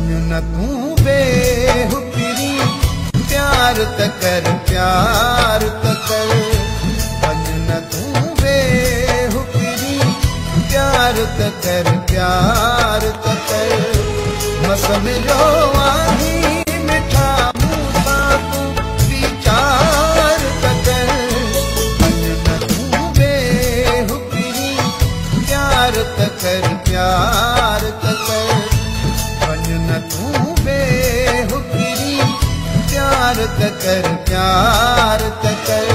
न तू बेहुकिरी प्यार त कर प्यार त कर न तू बेहुकिरी प्यार त कर प्यार त कर मसमिलो आही मिठा मूसा तू विचार त कर न तू बेहुकिरी प्यार त कर प्यार त कर न तू बेहुकिरी प्यार त कर प्यार त कर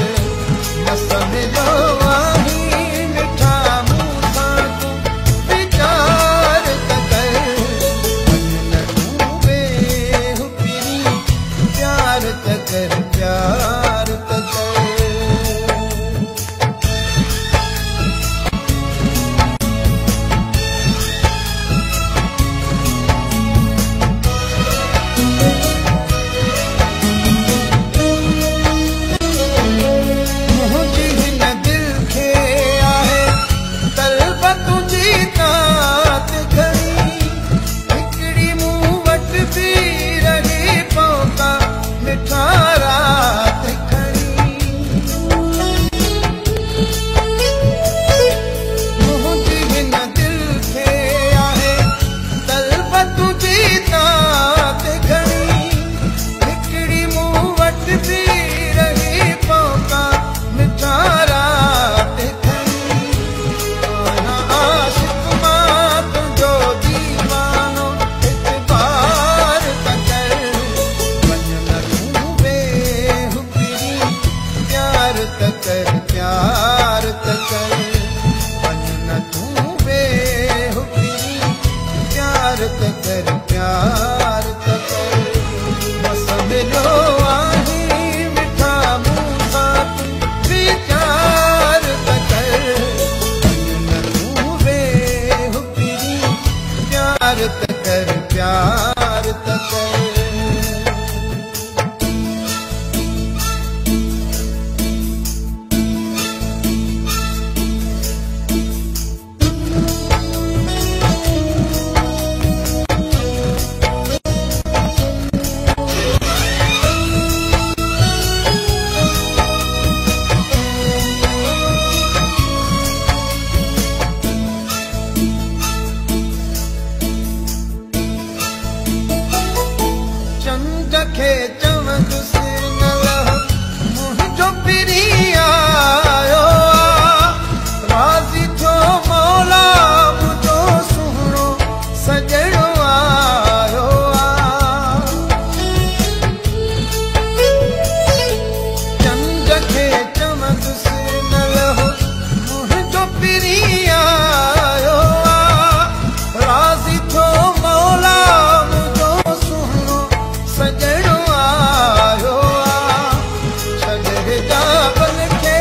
न समझो आही मिठा मूसा तू विचार त कर न तू बेहुकिरी प्यार त कर प्यार त कर प्यार त कर न तू बेहुकिरी प्यार त कर प्यार त कर समझो आही मिठा मूसा तू विचार त कर न तू बेहुकिरी प्यार त कर प्यार त कर खे चमक से मुझो पिरी आयो राज़ी थो मौला मुझो सुहिणो सजणो आयो चंद खे चमक से मुझो पिरी आयो राज़ी थो मौला मुझो सुहिणो सजणो आयो छॾे खे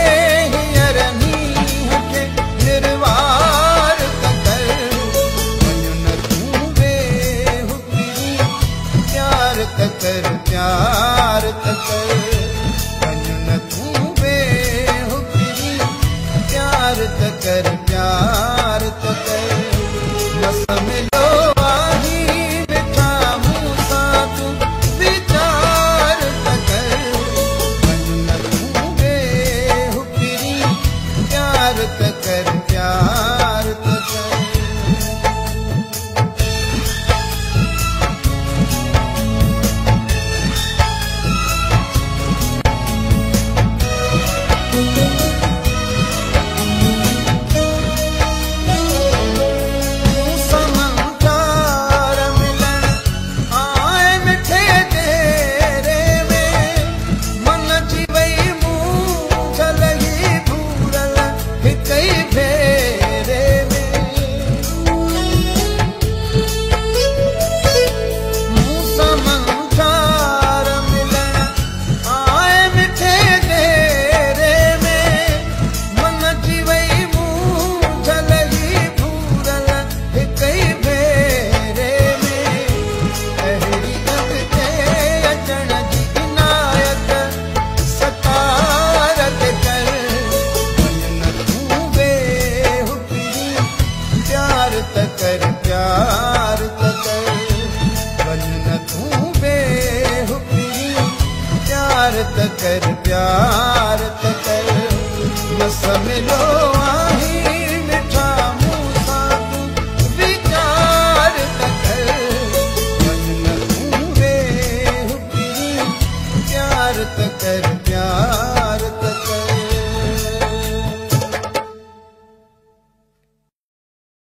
हींअर नींहं खे निर्वार त कर न तू बेहुकिरी प्यार त कर प्यार त कर न तू बेहुकिरी प्यार त कर प्यार त कर न समझो आही मिठा मूसा तू विचार त कर न तू बेहुकिरी प्यार त कर प्यार त कर कई तूं बेहुकी प्यार त कर प्यार त कर न समझो आही मिठा मूंसां तूं वीचार त कर वञ न तूं बेहुकी प्यार त कर प्यार त